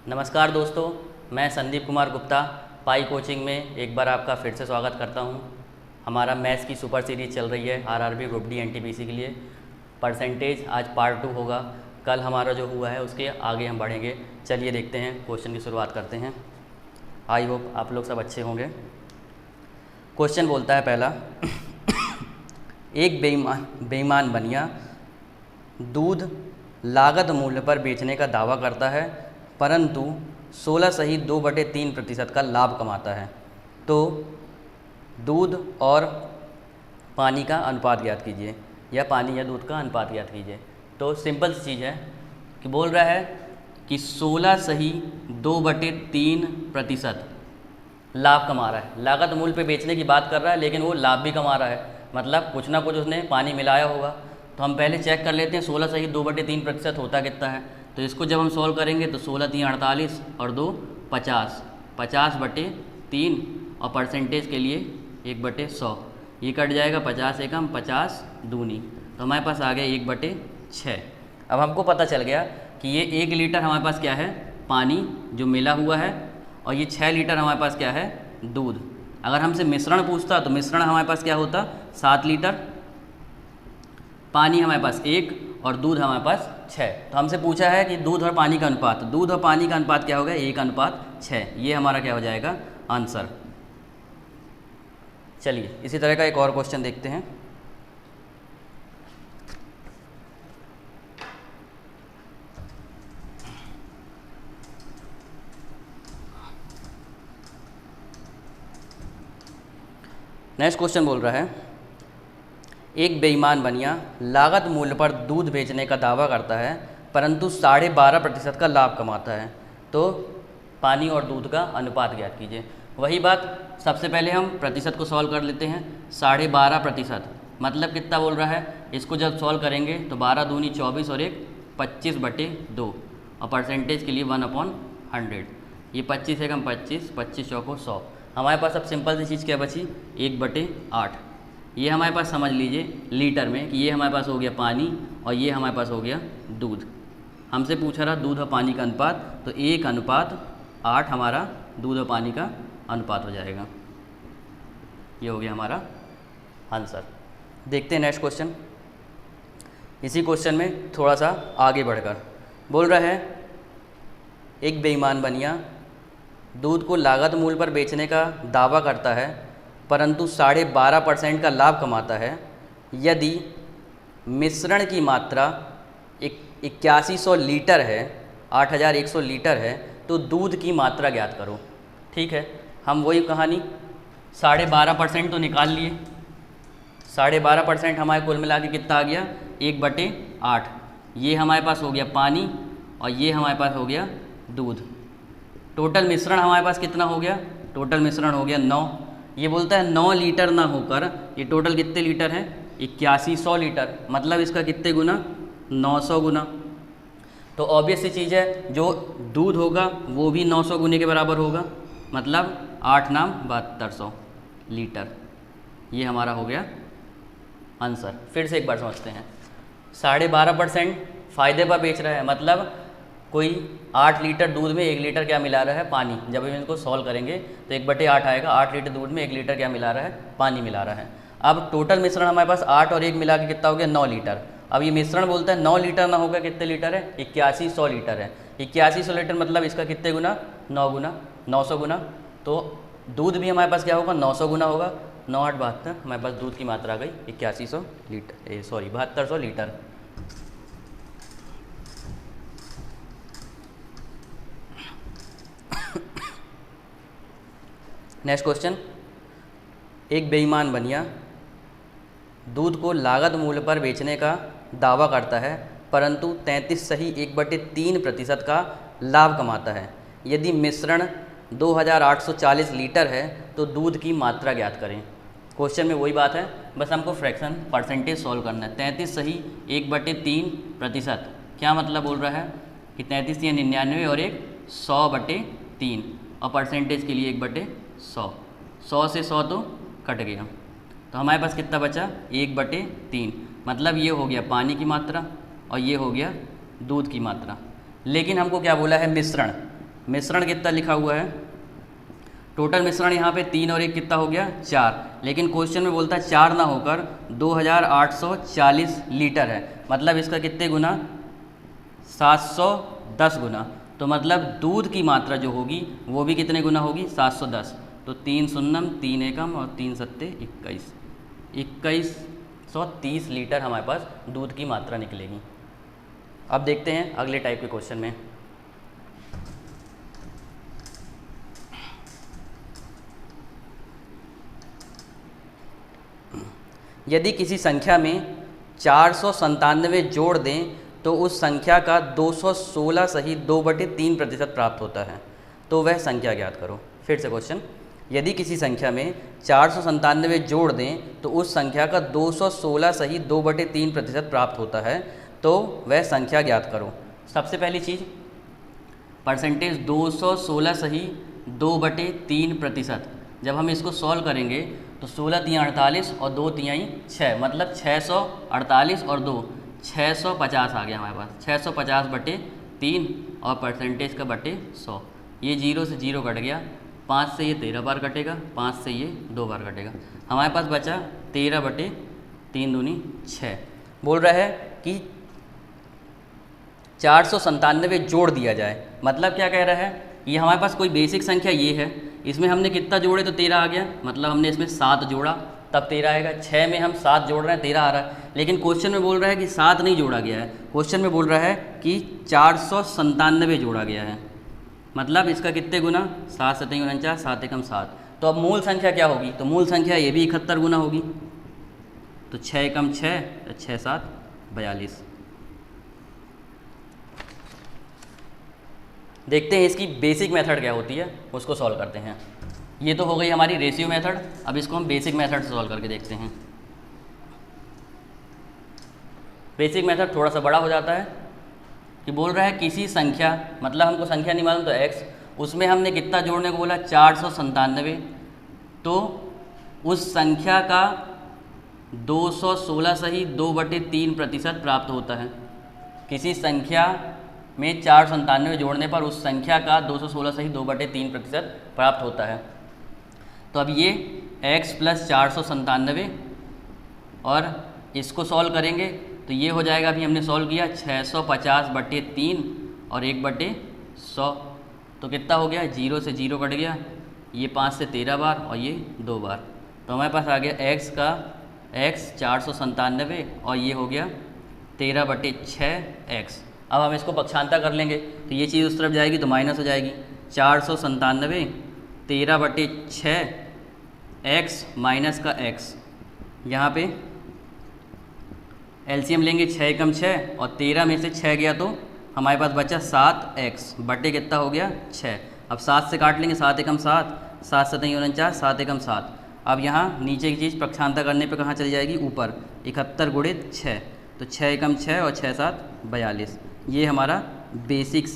नमस्कार दोस्तों, मैं संदीप कुमार गुप्ता पाई कोचिंग में एक बार आपका फिर से स्वागत करता हूं। हमारा मैथ्स की सुपर सीरीज़ चल रही है आरआरबी ग्रुप डी एनटीपीसी के लिए। परसेंटेज आज पार्ट 2 होगा। कल हमारा जो हुआ है उसके आगे हम बढ़ेंगे। चलिए देखते हैं, क्वेश्चन की शुरुआत करते हैं। आई होप आप लोग सब अच्छे होंगे। क्वेश्चन बोलता है पहला एक बेईमान बनिया दूध लागत मूल्य पर बेचने का दावा करता है परंतु 16 सही 2/3% का लाभ कमाता है, तो दूध और पानी का अनुपात ज्ञात कीजिए, या पानी या दूध का अनुपात ज्ञात कीजिए। तो सिंपल सी चीज़ है कि बोल रहा है कि 16 सही 2/3% लाभ कमा रहा है। लागत मूल्य पे बेचने की बात कर रहा है लेकिन वो लाभ भी कमा रहा है, मतलब कुछ ना कुछ उसने पानी मिलाया होगा। तो हम पहले चेक कर लेते हैं 16 सही 2/3% होता कितना है। तो इसको जब हम सॉल्व करेंगे तो 16 3 48 और 2 50, 50/3 और परसेंटेज के लिए 1/100, ये कट जाएगा 50 एकम 50 दूनी, तो हमारे पास आ गया 1/6। अब हमको पता चल गया कि ये 1 लीटर हमारे पास क्या है, पानी जो मिला हुआ है, और ये 6 लीटर हमारे पास क्या है, दूध। अगर हमसे मिश्रण पूछता तो मिश्रण हमारे पास क्या होता, 7 लीटर, पानी हमारे पास 1 और दूध हमारे पास 6। तो हमसे पूछा है कि दूध और पानी का अनुपात, दूध और पानी का अनुपात क्या होगा, 1:6। ये हमारा क्या हो जाएगा, आंसर। चलिए इसी तरह का एक और क्वेश्चन देखते हैं। नेक्स्ट क्वेश्चन बोल रहा है एक बेईमान बनिया लागत मूल्य पर दूध बेचने का दावा करता है परंतु 12.5% का लाभ कमाता है, तो पानी और दूध का अनुपात ज्ञात कीजिए। वही बात, सबसे पहले हम प्रतिशत को सॉल्व कर लेते हैं। 12.5% मतलब कितना बोल रहा है, इसको जब सॉल्व करेंगे तो 12 दूनी 24 और 1 25/2, और परसेंटेज के लिए 1/100। ये 25 एकम 25, 25 चौको 100। हमारे पास अब सिंपल सी चीज़ क्या बची, 1/8। ये हमारे पास समझ लीजिए लीटर में कि ये हमारे पास हो गया पानी और ये हमारे पास हो गया दूध। हमसे पूछा रहा दूध और पानी का अनुपात, तो 1:8 हमारा दूध और पानी का अनुपात हो जाएगा। ये हो गया हमारा आंसर। देखते हैं नेक्स्ट क्वेश्चन। इसी क्वेश्चन में थोड़ा सा आगे बढ़कर बोल रहा है एक बेईमान बनिया दूध को लागत मूल्य पर बेचने का दावा करता है परंतु 12.5% का लाभ कमाता है। यदि मिश्रण की मात्रा 8100 लीटर है, 8100 लीटर है, तो दूध की मात्रा ज्ञात करो। ठीक है, हम वही कहानी 12.5% तो निकाल लिए। 12.5% हमारे कुल मिला के कितना आ गया, 1/8। ये हमारे पास हो गया पानी और ये हमारे पास हो गया दूध। टोटल मिश्रण हमारे पास कितना हो गया, टोटल मिश्रण हो गया 9। ये बोलता है 9 लीटर ना होकर ये टोटल कितने लीटर है, 8100 लीटर, मतलब इसका कितने गुना, 900 गुना। तो ऑब्वियस सी चीज़ है जो दूध होगा वो भी 900 गुने के बराबर होगा, मतलब 8 नाम 7200 लीटर। ये हमारा हो गया आंसर। फिर से एक बार समझते हैं। 12.5% फ़ायदे पर बेच रहा है, मतलब कोई 8 लीटर दूध में 1 लीटर क्या मिला रहा है, पानी। जब हम इनको सॉल्व करेंगे तो 1/8 आएगा। 8 लीटर दूध में 1 लीटर क्या मिला रहा है, पानी मिला रहा है। अब टोटल मिश्रण हमारे पास 8 और 1 मिला के कितना हो गया, 9 लीटर। अब ये मिश्रण बोलता है 9 लीटर ना होगा कितने लीटर है, 8100 लीटर है। 8100 लीटर मतलब इसका कितने गुना, 9 गुना, 900 गुना। तो दूध भी हमारे पास क्या होगा, 900 गुना होगा। 9 8 72, हमारे पास दूध की मात्रा आ गई 8100 लीटर, 7200 लीटर। नेक्स्ट क्वेश्चन, एक बेईमान बनिया दूध को लागत मूल्य पर बेचने का दावा करता है परंतु 33 सही 1/3% का लाभ कमाता है। यदि मिश्रण 2840 लीटर है तो दूध की मात्रा ज्ञात करें। क्वेश्चन में वही बात है, बस हमको फ्रैक्शन परसेंटेज सॉल्व करना है। 33 सही 1/3%, क्या मतलब बोल रहा है कि 33 या 99 और 1 100/3, और परसेंटेज के लिए 1/100। 100 से 100 तो कट गया, तो हमारे पास कितना बचा, 1/3। मतलब ये हो गया पानी की मात्रा और ये हो गया दूध की मात्रा। लेकिन हमको क्या बोला है, मिश्रण। मिश्रण कितना लिखा हुआ है, टोटल मिश्रण यहाँ पे 3 और 1 कितना हो गया 4, लेकिन क्वेश्चन में बोलता है 4 ना होकर 2840 लीटर है, मतलब इसका कितने गुना 710 गुना, तो मतलब दूध की मात्रा जो होगी वो भी कितने गुना होगी 710, तो 3 शून्यम 3 एकम और 3 सत्ते 2130 लीटर हमारे पास दूध की मात्रा निकलेगी। अब देखते हैं अगले टाइप के क्वेश्चन में। यदि किसी संख्या में 497 जोड़ दें तो उस संख्या का 216 सही 2/3% प्राप्त होता है, तो वह संख्या ज्ञात करो। फिर से क्वेश्चन, यदि किसी संख्या में 497 जोड़ दें तो उस संख्या का 216 सही 2/3% प्राप्त होता है, तो वह संख्या ज्ञात करो। सबसे पहली चीज़ परसेंटेज 216 सही 2/3%, जब हम इसको सॉल्व करेंगे तो 16 तियाँ 48 और 2 तिहाई 6, मतलब 648 और 2 650 आ गया हमारे पास, 650/3 और परसेंटेज का बटे 100, ये 0 से 0 कट गया, 5 से ये 13 बार कटेगा, 5 से ये 2 बार कटेगा, हमारे पास बचा 13/3 दूनी 6। बोल रहा है कि 497 जोड़ दिया जाए, मतलब क्या कह रहा है, ये हमारे पास कोई बेसिक संख्या ये है, इसमें हमने कितना जोड़े तो 13 आ गया, मतलब हमने इसमें 7 जोड़ा तब 13 आएगा, 6 में हम 7 जोड़ रहे हैं 13 आ रहा है, लेकिन क्वेश्चन में बोल रहा है कि 7 नहीं जोड़ा गया है, क्वेश्चन में बोल रहा है कि 497 जोड़ा गया है, मतलब इसका कितने गुना 7 7 49 7 एकम 7, तो अब मूल संख्या क्या होगी, तो मूल संख्या ये भी 71 गुना होगी, तो 6 एकम 6 6 7 42। देखते हैं इसकी बेसिक मेथड क्या होती है, उसको सॉल्व करते हैं। ये तो हो गई हमारी रेशियो मेथड, अब इसको हम बेसिक मेथड से सॉल्व करके देखते हैं। बेसिक मेथड थोड़ा सा बड़ा हो जाता है कि बोल रहा है किसी संख्या, मतलब हमको संख्या नहीं मालूम तो x, उसमें हमने कितना जोड़ने को बोला 497, तो उस संख्या का 216 सही 2/3% प्राप्त होता है। किसी संख्या में 497 जोड़ने पर उस संख्या का 216 सही 2/3% प्राप्त होता है। तो अब ये x + 497 और इसको सॉल्व करेंगे तो ये हो जाएगा, अभी हमने सॉल्व किया 650/3 और 1/100, तो कितना हो गया 0 से 0 कट गया, ये 5 से 13 बार और ये 2 बार, तो हमारे पास आ गया x का x 497 और ये हो गया 13/6x। अब हम इसको पक्षांतर कर लेंगे तो ये चीज़ उस तरफ जाएगी तो माइनस हो जाएगी, 497 13/6x माइनस का x, यहाँ पे एलसीएम लेंगे 6 एकम 6 और 13 में से 6 गया तो हमारे पास बचा 7x बटे कितना हो गया 6। अब 7 से काट लेंगे, 7 एकम 7 7 7 49 7 एकम 7। अब यहाँ नीचे की चीज़ पक्षांतर करने पे कहाँ चली जाएगी ऊपर, 71 गुणित 6, तो 6 एकम 6 और 6 7 42। ये हमारा बेसिक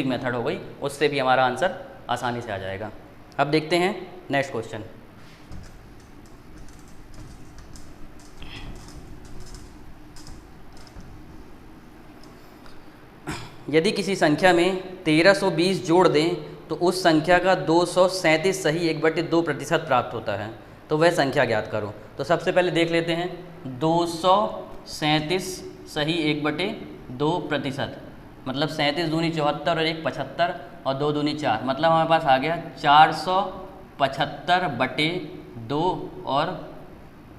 मेथड हो गई, उससे भी हमारा आंसर आसानी से आ जाएगा। अब देखते हैं नेक्स्ट क्वेश्चन। यदि किसी संख्या में 1320 जोड़ दें तो उस संख्या का 237 सही 1/2% प्राप्त होता है, तो वह संख्या ज्ञात करो। तो सबसे पहले देख लेते हैं 237 सही 1/2%, मतलब 37 दूनी 74 और 1 75 और 2 दूनी 4, मतलब हमारे पास आ गया 475/2 और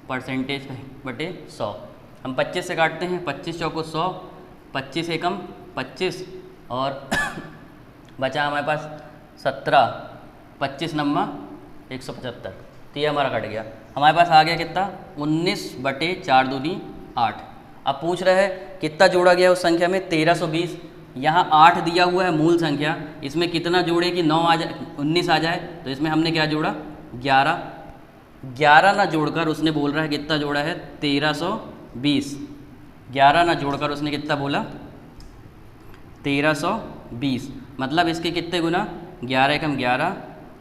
परसेंटेज बटे 100। हम 25 से काटते हैं, 25 चौको 100, 25 एकम 25 और बचा हमारे पास 17, 25 नम्मा 175, तो ये हमारा कट गया। हमारे पास आ गया कितना 19/4 दूनी 8। अब पूछ रहा है कितना जोड़ा गया उस संख्या में 1320, यहाँ 8 दिया हुआ है मूल संख्या, इसमें कितना जोड़े कि 9 आ जाए 19 आ जाए, तो इसमें हमने क्या जोड़ा 11 ना जोड़कर उसने बोल रहा है कितना जोड़ा है 1320, 11 ना जोड़कर उसने कितना बोला 1320, मतलब इसके कितने गुना 11 एकम 11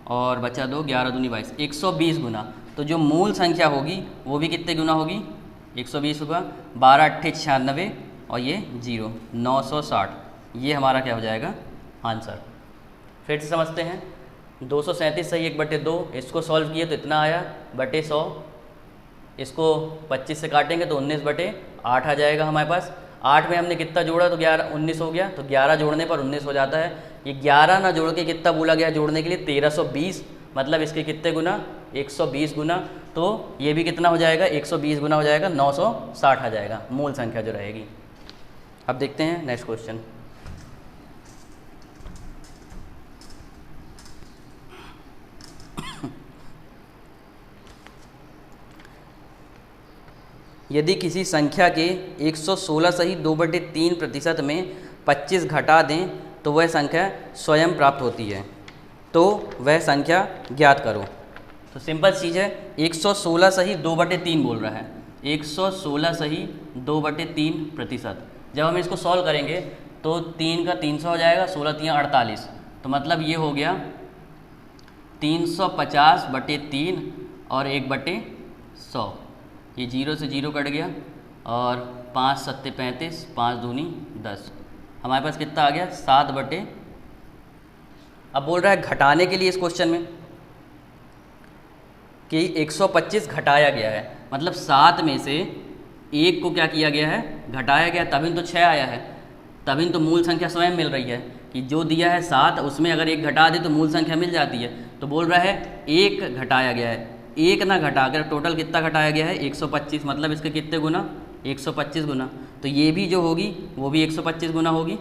और बचा 2, 11 दूनी 22, 120 गुना। तो जो मूल संख्या होगी वो भी कितने गुना होगी 120 होगा, 12 8 96 और ये 0 960, ये हमारा क्या हो जाएगा आंसर। फिर से समझते हैं। 237 सही 1/2, इसको सॉल्व किए तो इतना आया बटे 100, इसको 25 से काटेंगे तो 19/8 आ जाएगा हमारे पास। 8 में हमने कितना जोड़ा तो 19 हो गया, तो 11 जोड़ने पर 19 हो जाता है। ये 11 ना जोड़ के कितना बोला गया जोड़ने के लिए 1320, मतलब इसके कितने गुना 120 गुना, तो ये भी कितना हो जाएगा 120 गुना हो जाएगा 960 आ जाएगा मूल संख्या जो रहेगी। अब देखते हैं नेक्स्ट क्वेश्चन। यदि किसी संख्या के 116 सही 2/3% में 25 घटा दें तो वह संख्या स्वयं प्राप्त होती है, तो वह संख्या ज्ञात करो। तो सिंपल चीज़ है, 116 सही 2/3 बोल रहा है, 116 सही 2/3%। जब हम इसको सॉल्व करेंगे तो 3 का 300 हो जाएगा, 16 3 48, तो मतलब ये हो गया 350/3 और 1/100। ये 0 से 0 कट गया और 5 सत्ते 35, 5 दूनी 10, हमारे पास कितना आ गया 7/। अब बोल रहा है घटाने के लिए इस क्वेश्चन में कि 125 घटाया गया है, मतलब 7 में से 1 को क्या किया गया है घटाया गया, तभी तो 6 आया है, तभी तो मूल संख्या स्वयं मिल रही है कि जो दिया है 7 उसमें अगर 1 घटा दे तो मूल संख्या मिल जाती है। तो बोल रहा है 1 घटाया गया है, 1 ना घटाकर टोटल कितना घटाया गया है 125, मतलब इसके कितने गुना 125 गुना, तो ये भी जो होगी वो भी 125 गुना होगी,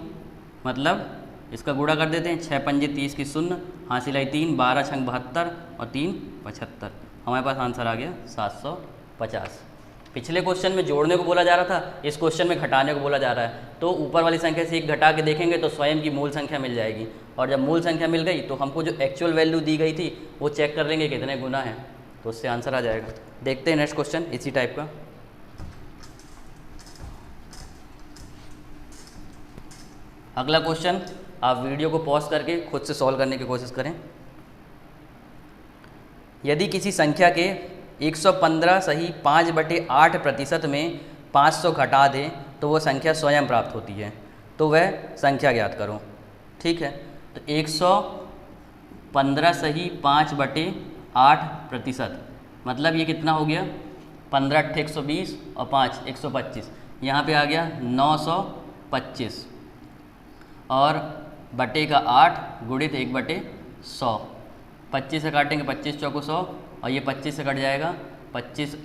मतलब इसका गुणा कर देते हैं। 6 पंजे 30 की 0, हासिल आई 3, 12 छंग 72 और 3 75, हमारे पास आंसर आ गया 750। पिछले क्वेश्चन में जोड़ने को बोला जा रहा था, इस क्वेश्चन में घटाने को बोला जा रहा है, तो ऊपर वाली संख्या से 1 घटा के देखेंगे तो स्वयं की मूल संख्या मिल जाएगी, और जब मूल संख्या मिल गई तो हमको जो एक्चुअल वैल्यू दी गई थी वो चेक कर लेंगे कितने गुना है, तो उससे आंसर आ जाएगा। देखते हैं नेक्स्ट क्वेश्चन इसी टाइप का। अगला क्वेश्चन आप वीडियो को पॉज करके खुद से सॉल्व करने की कोशिश करें। यदि किसी संख्या के 115 सही 5/8% में 500 घटा दें तो वो संख्या स्वयं प्राप्त होती है, तो वह संख्या ज्ञात करो। ठीक है, तो 115 सही 5/8%, मतलब ये कितना हो गया 15 8 120 और 5 125, यहाँ पे आ गया 925 और बटे का 8 गुणित 1/100, 25 से काटेंगे 25 चौको 100 और ये 25 से कट जाएगा 25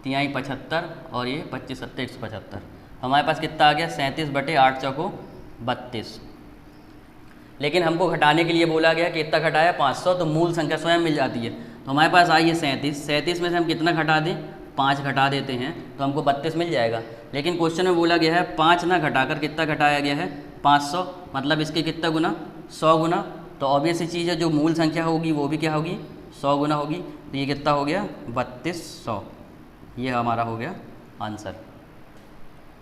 तिहाई 75 और ये 25 सत्ते 175, हमारे पास कितना आ गया 37/8 चौको 32। लेकिन हमको घटाने के लिए बोला गया कि इतना घटाया 500, तो मूल संख्या स्वयं मिल जाती है, तो हमारे पास आई है 37 में से हम कितना घटा दें 5 घटा देते हैं तो हमको 32 मिल जाएगा। लेकिन क्वेश्चन में बोला गया है 5 ना घटाकर कितना घटाया गया है 500, मतलब इसके कितना गुना 100 गुना, तो ऑब्वियस सी चीज़ है जो मूल संख्या होगी वो भी क्या होगी 100 गुना होगी, तो ये कितना हो गया 3200, ये हमारा हो गया आंसर।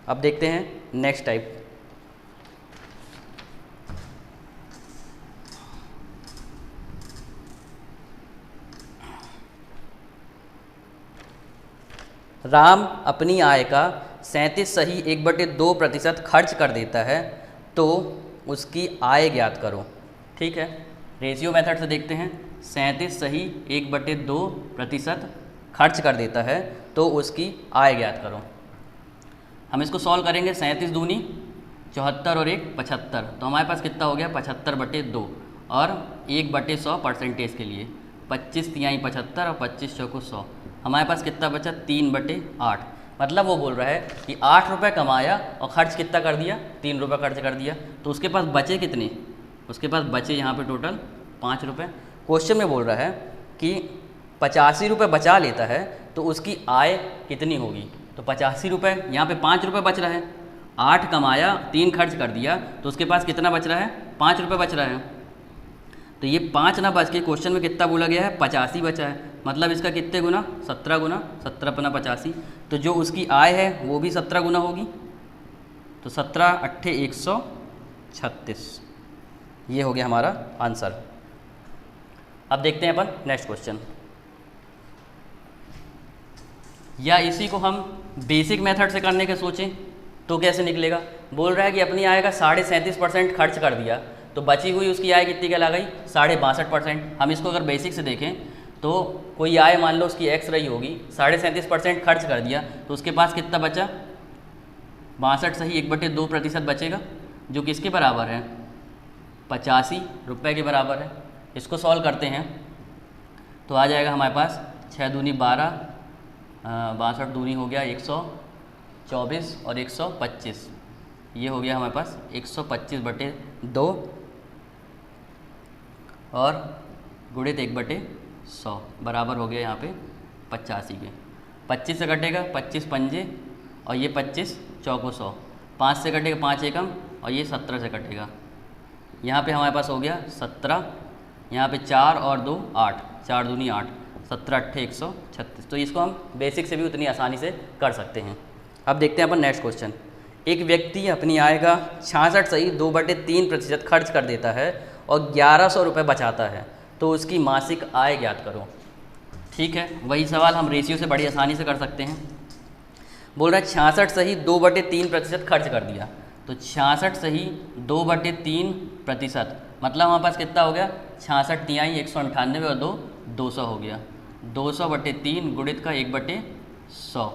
अब देखते हैं नेक्स्ट टाइप। राम अपनी आय का 37 सही 1/2% खर्च कर देता है, तो उसकी आय ज्ञात करो। ठीक है, रेशियो मेथड से देखते हैं। 37 सही 1/2% खर्च कर देता है तो उसकी आय ज्ञात करो। हम इसको सॉल्व करेंगे, 37 दूनी 74 और 1 75, तो हमारे पास कितना हो गया 75/2 और 1/100 परसेंटेज के लिए 25 तिहाई 75 और 25 चौको 100, हमारे पास कितना बचा 3/8, मतलब वो बोल रहा है कि 8 रुपये कमाया और खर्च कितना कर दिया 3 रुपये खर्च कर दिया, तो उसके पास बचे कितने, उसके पास बचे यहाँ पे टोटल 5 रुपये। क्वेश्चन में बोल रहा है कि 85 रुपये बचा लेता है तो उसकी आय कितनी होगी, तो 85 रुपये यहाँ पे 5 रुपये बच रहा है, 8 कमाया 3 खर्च कर दिया तो उसके पास कितना बच रहा है 5 रुपये बच रहा है, तो ये 5 ना बच के क्वेश्चन में कितना बोला गया है 85 बचा है, मतलब इसका कितने गुना 17 गुना, 17 × 85, तो जो उसकी आय है वो भी 17 गुना होगी, तो 17 8 136, ये हो गया हमारा आंसर। अब देखते हैं अपन नेक्स्ट क्वेश्चन, या इसी को हम बेसिक मेथड से करने के सोचें तो कैसे निकलेगा। बोल रहा है कि अपनी आय का 37.5% खर्च कर दिया, तो बची हुई उसकी आय कितनी कहला गई 62.5%। हम इसको अगर बेसिक से देखें तो कोई आय मान लो उसकी एक्स रही होगी, 37.5% खर्च कर दिया, तो उसके पास कितना बचा 62 सही 1/2% बचेगा, जो किसके बराबर है 85 रुपये के बराबर है। इसको सॉल्व करते हैं तो आ जाएगा हमारे पास 6 दूनी 12, 62 दूनी हो गया 124 और 125, ये हो गया हमारे पास 125/2 और गुणित 1/100 बराबर हो गया यहाँ पे 85 के। 25 से कटेगा 25 पंजे और ये 25 चौको 100, 5 से कटेगा 5 एकम और ये 17 से कटेगा। यहाँ पे हमारे पास हो गया 17, यहाँ पे 4 और 2 8, 4 दूनी 8, 17 8 136। तो इसको हम बेसिक से भी उतनी आसानी से कर सकते हैं। अब देखते हैं अपन नेक्स्ट क्वेश्चन। एक व्यक्ति अपनी आय का 66 सही 2/3% खर्च कर देता है और 1100 रुपये बचाता है, तो उसकी मासिक आय ज्ञात करो। ठीक है, वही सवाल हम रेशियो से बड़ी आसानी से कर सकते हैं। बोल रहा है 66 सही 2/3% खर्च कर दिया, तो 66 सही 2/3%, मतलब हमारे पास कितना हो गया 66 तिहाई 198 और 2 200 हो गया। 200/3 गुणित का 1/100,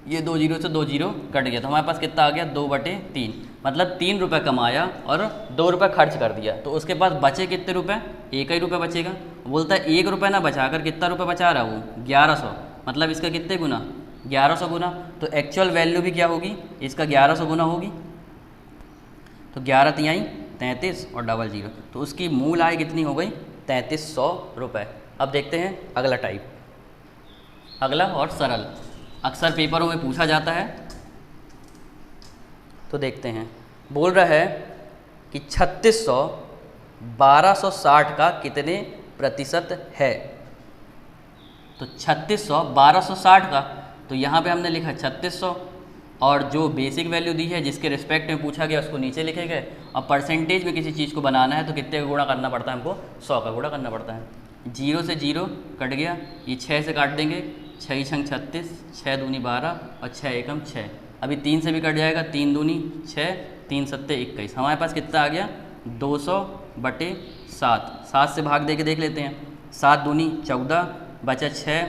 ये 2 जीरो से 2 जीरो कट गया, तो हमारे पास कितना आ गया 2/3, मतलब 3 रुपये कमाया और 2 रुपये खर्च कर दिया, तो उसके पास बचे कितने रुपए 1 ही रुपये बचेगा। बोलता है 1 रुपये ना बचा कर कितना रुपये बचा रहा वो 1100, मतलब इसका कितने गुना 1100 गुना, तो एक्चुअल वैल्यू भी क्या होगी इसका 1100 गुना होगी। तो 11 तिहाई 33 और 00, तो उसकी मूल आय कितनी हो गई 3300 रुपये। अब देखते हैं अगला टाइप, अगला और सरल, अक्सर पेपरों में पूछा जाता है, तो देखते हैं। बोल रहा है कि 3600 1260 का कितने प्रतिशत है। तो 3600 1260 का, तो यहाँ पे हमने लिखा 3600 और जो बेसिक वैल्यू दी है जिसके रिस्पेक्ट में पूछा गया उसको नीचे लिखे गए, और परसेंटेज में किसी चीज़ को बनाना है तो कितने का गुणा करना पड़ता है हमको 100 का गुणा करना पड़ता है। 0 से 0 कट गया, ये 6 से काट देंगे, 6 छंग 36, 6 दूनी 12 और 6 एकम 6, अभी 3 से भी कट जाएगा, 3 दूनी 6, 3 सत्ते 21, हमारे पास कितना आ गया 200/7। 7 से भाग दे के देख लेते हैं, 7 दूनी 14 बचा 6,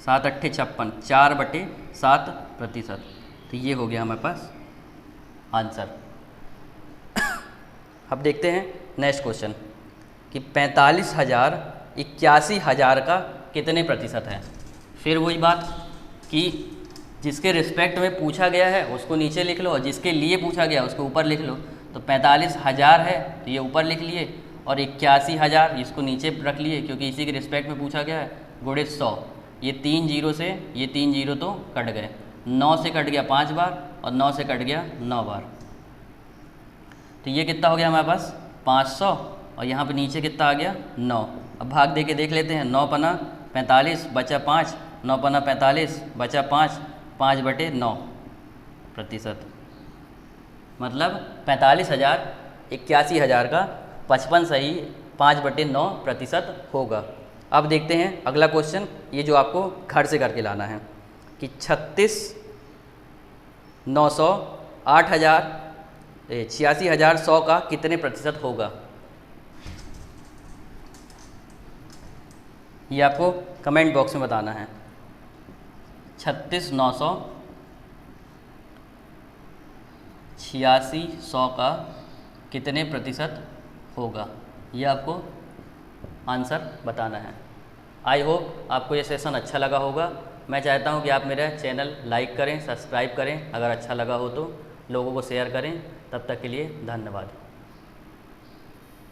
7 अट्ठे 56, 4/7%। तो ये हो गया हमारे पास आंसर। अब देखते हैं नेक्स्ट क्वेश्चन कि 45,000 81,000 का कितने प्रतिशत है। फिर वही बात कि जिसके रिस्पेक्ट में पूछा गया है उसको नीचे लिख लो और जिसके लिए पूछा गया उसको ऊपर लिख लो। तो 45,000 है तो ये ऊपर लिख लिए और 81,000 इसको नीचे रख लिए क्योंकि इसी के रिस्पेक्ट में पूछा गया है, गुणित 100। ये 3 जीरो से ये 3 जीरो तो कट गए, 9 से कट गया 5 बार और 9 से कट गया 9 बार, तो ये कितना हो गया हमारे पास 500 और यहाँ पे नीचे कितना आ गया 9। अब भाग दे के देख लेते हैं, 9 पना 45 बचा 5, 9 पना 45 बचा 5, 5/9%, मतलब 45,000 81,000 का 55 सही 5/9% होगा। अब देखते हैं अगला क्वेश्चन, ये जो आपको घर से करके लाना है कि 36,900 86,100 का कितने प्रतिशत होगा। ये आपको कमेंट बॉक्स में बताना है। 36,900 86,100 का कितने प्रतिशत होगा, ये आपको आंसर बताना है। आई होप आपको ये सेशन अच्छा लगा होगा। मैं चाहता हूँ कि आप मेरा चैनल लाइक करें, सब्सक्राइब करें, अगर अच्छा लगा हो तो लोगों को शेयर करें। तब तक के लिए धन्यवाद।